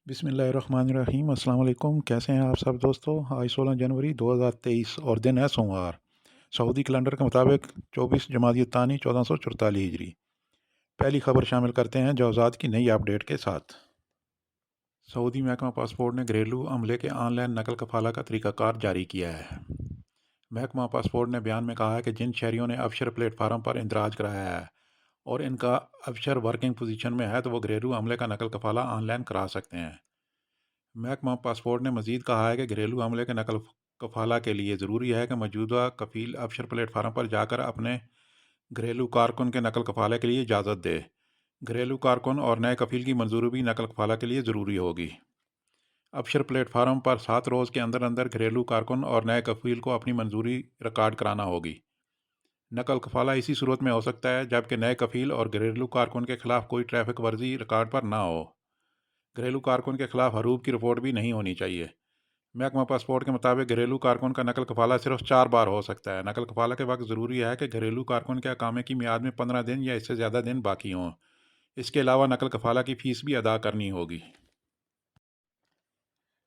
बिस्मिल्लाहिर्रहमानिर्रहीम। अस्सलाम वालेकुम। कैसे हैं आप सब दोस्तों? आज 16 जनवरी 2023 और दिन है सोमवार। सऊदी कैलेंडर के मुताबिक 24 जमादी तानी 1444 हिजरी। पहली खबर शामिल करते हैं जवाज़ात की नई अपडेट के साथ। सऊदी महकमा पासपोर्ट ने घरेलू अमले के ऑनलाइन नकल कफाला का तरीक़ाकार जारी किया है। महकमा पासपोर्ट ने बयान में कहा है कि जिन शहरियों ने अबशर प्लेटफार्म पर इंदराज कराया है और इनका अबशर वर्किंग पोजीशन में है तो वो घरेलू अमले का नकल कफाला ऑनलाइन करा सकते हैं। महकमा पासपोर्ट ने मज़ीद कहा है कि घरेलू अमले के नकल कफाला के लिए ज़रूरी है कि मौजूदा कफील अबशर प्लेटफार्म पर जाकर अपने घरेलू कारकुन के नकल कफाले के लिए इजाज़त दे। घरेलू कारकुन और नए कफील की मंजूरी भी नकल कफाला के लिए ज़रूरी होगी। अबशर प्लेटफार्म पर 7 रोज़ के अंदर अंदर घरेलू कारकुन और नए कफील को अपनी मंजूरी रिकॉर्ड कराना होगी। नकल कफाला इसी सूरत में हो सकता है जबकि नए कफील और घरेलू कारकुन के खिलाफ कोई ट्रैफिक वर्जी रिकॉर्ड पर ना हो। घरेलू कारकुन के खिलाफ हरूब की रिपोर्ट भी नहीं होनी चाहिए। महकमा पासपोर्ट के मुताबिक घरेलू कारकुन का नकल कफाला सिर्फ 4 बार हो सकता है। नकल कफाला के वक्त ज़रूरी है कि घरेलू कारकुन के अकामे की मियाद में 15 दिन या इससे ज़्यादा दिन बाकी हों। इसके अलावा नकल कफाला की फ़ीस भी अदा करनी होगी।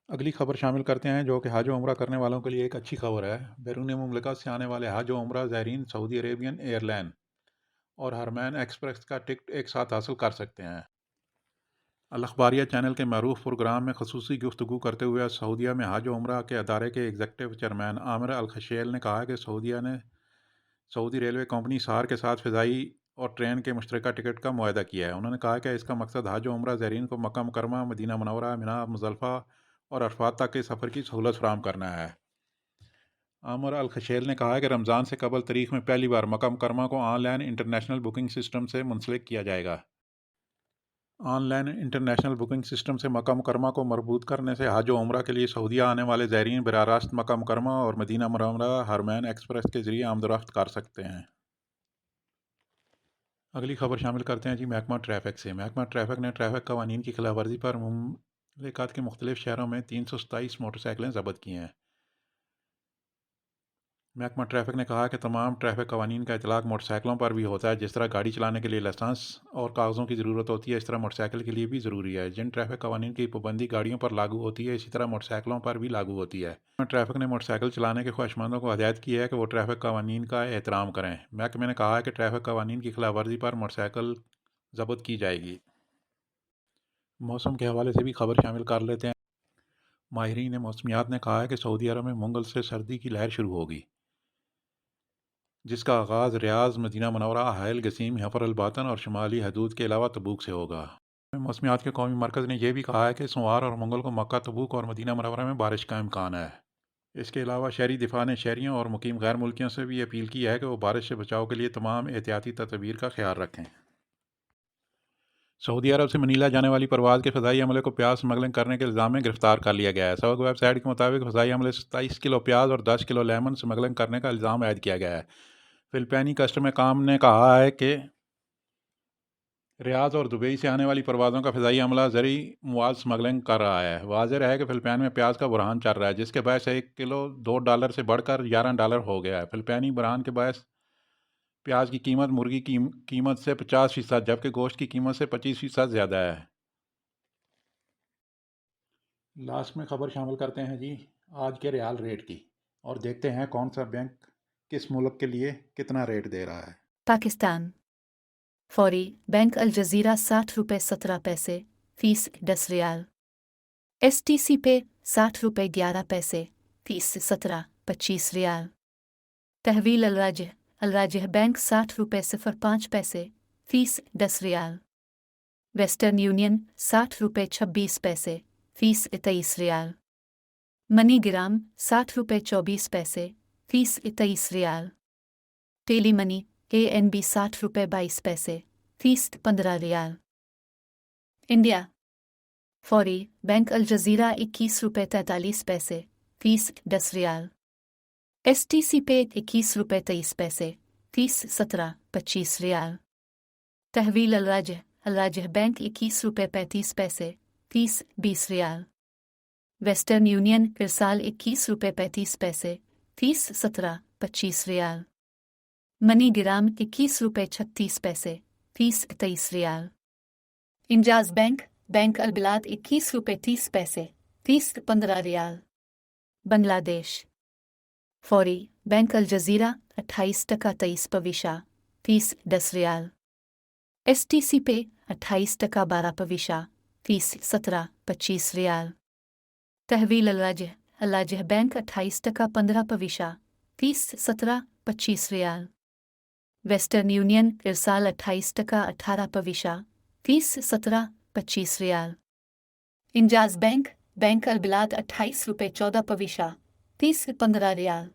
अगली खबर शामिल करते हैं जो कि हज व उम्रा करने वालों के लिए एक अच्छी खबर है। बैरून मुमलिकत से आने वाले हज व उम्रा ज़ायरीन सऊदी अरेबियन एयरलाइन और हरमैन एक्सप्रेस का टिकट एक साथ हासिल कर सकते हैं। अल अखबारिया चैनल के मरूफ प्रोग्राम में खसूसी गुफ्तगू करते हुए सऊदीया में हज व उम्रा के अदारे के एग्जीक्यूटिव चेयरमैन आमिर अल खशेल ने कहा कि सऊदीया ने सऊदी रेलवे कंपनी सार के साथ फ़िज़ाई और ट्रेन के मुश्तरका टिकट का मुआहदा किया है। उन्होंने कहा कि इसका मकसद हज व उम्रा ज़ायरीन को मक्का मुकरमा, मदीना मुनव्वरा, मिना, मुज़दलिफ़ा और अरफात तक के सफ़र की सहूलत फराहम करना है। आमिर अल खशेल ने कहा कि रमज़ान से कबल तारीख में पहली बार मक्का मुकरमा को ऑनलाइन इंटरनेशनल बुकिंग सिस्टम से मुंसलिक किया जाएगा। ऑनलाइन इंटरनेशनल बुकिंग सिस्टम से मक्का मुकरमा को मरबूत करने से हज व उम्रा के लिए सऊदीया आने वाले ज़ायरीन बराह रास्त मक्का मुकरमा और मदीना मुनव्वरा हरमैन एक्सप्रेस के ज़रिए आमद-ओ-रफ्त कर सकते हैं। अगली खबर शामिल करते हैं जी महकमा ट्रैफिक से। महकमा ट्रैफिक ने ट्रैफिक कवानीन की खिलाफ वर्जी पर मुमलिकत के मुख्तलिफ शहरों में 327 मोटरसाइकिलें ज़ब्त की हैं। महकमा ट्रैफिक ने कहा कि तमाम ट्रैफिक कवानीन का इतलाक़ मोटरसाइकिलों पर भी होता है। जिस तरह गाड़ी चलाने के लिए लाइसेंस और कागज़ों की ज़रूरत होती है, इस तरह मोटरसाइकिल के लिए भी ज़रूरी है। जिन ट्रैफिक कवानीन की पाबंदी गाड़ियों पर लागू होती है, इसी तरह मोटरसाइकिलों पर भी लागू होती है। ट्रैफिक ने मोटरसाइकिल चलाने के ख्वाहिशमंदों को हदायत की है कि वो ट्रैफिक कवानीन का एहतराम करें। महकमे ने कहा है कि ट्रैफिक कवानीन की खिलाफ वर्जी पर मोटरसाइकिल ज़ब्त की जाएगी। मौसम के हवाले से भी खबर शामिल कर लेते हैं। माहिरीन मौसमियात ने कहा है कि सऊदी अरब में मंगल से सर्दी की लहर शुरू होगी, जिसका आगाज़ रियाज़, मदीना मुनव्वरा, हाइल, गसीम, हफर अल बातन और शुमाली हदूद के अलावा तबूक से होगा। मौसमियात के कौमी मरकज़ ने यह भी कहा है कि सोमवार और मंगल को मक्का, तबूक और मदीना मुनव्वरा में बारिश का इम्कान है। इसके अलावा शहरी दिफा ने शहरियों और मुकीम गैर मुल्कियों से भी अपील की है कि वो बारिश से बचाव के लिए तमाम एहतियाती तदबीर का ख्याल रखें। सऊदी अरब से मनीला जाने वाली परवाज़ के फ़िज़ाई अमले को प्याज स्मगलिंग करने के इल्ज़ाम में गिरफ्तार कर लिया गया है। सबक वेबसाइट के मुताबिक फ़िज़ाई अमले 27 किलो प्याज और 10 किलो लेमन स्मगलिंग करने का इल्ज़ाम आयद किया गया है। फ़िलिपाइनी कस्टम काम ने कहा है कि रियाद और दुबई से आने वाली परवाज़ों का फ़िज़ाई अमला ज़री मुआज़ स्मगलिंग कर रहा है। वाज़ेह है कि फ़िलिपाइन में प्याज का बुरहान चल रहा है, जिसके बायस एक किलो $2 से बढ़कर $11 हो गया है। फ़िलिपाइनी बुरहान के बायस प्याज की कीमत मुर्गी की कीमत से 50% जबकि गोश्त की कीमत से 25% ज़्यादा है। लास्ट में खबर शामिल करते हैं जी आज के रियाल रेट की और देखते हैं कौन सा बैंक किस मुल्क के लिए कितना रेट दे रहा है। पाकिस्तान फौरी बैंक अल जज़ीरा 60 रुपये 17 पैसे फीस 10 रियाल। STC पे 60 रुपये 11 पैसे फीस 17-25 रियाल। तहवील अलराजिह बैंक 60 रुपये 05 पैसे फीस 10 रियाल। वेस्टर्न यूनियन 60 रुपये 26 पैसे फीस 23 रियाल। मनी ग्राम 60 रुपये 24 पैसे fee 23 riyal. Tele money ANB 60 रुपये 22 पैसे फीस 15 रियाल। इंडिया फौरी बैंक अल जज़ीरा 21 रुपये 43 पैसे फीस 10 रियाल। STC पे 21 रुपये 23 पैसे फीस 17-25 रियाल। तहवील अलराजिह बैंक 21 रुपये 35 पैसे फीस 20 रियाल। वेस्टर्न यूनियन इरसाल 21 रुपये 35 पैसे फीस 17-25 रियाल। मनी ग्राम 21 रुपये 36 पैसे फीस 23 रियाल। इंजाज बैंक बैंक अलबिलाद 21 रुपये 30 पैसे फीस 15 रियाल। बांग्लादेश फौरी बैंक अल जजीरा 28 टका 23 पविशा फीस 10 रियाल। STC पे 28 टका 12 पविशा फीस 17-25 रियाल। तहवील अलाजह बैंक 28 टका 15 पविशा फीस 17-25 रियाल। वेस्टर्न यूनियन इरसाल 28 टका 18 पविशा फीस 17-25 रियाल। इंजाज बैंक बैंक अलबिलाद 28 रुपये 14 पविशा फीस 15 रियाल।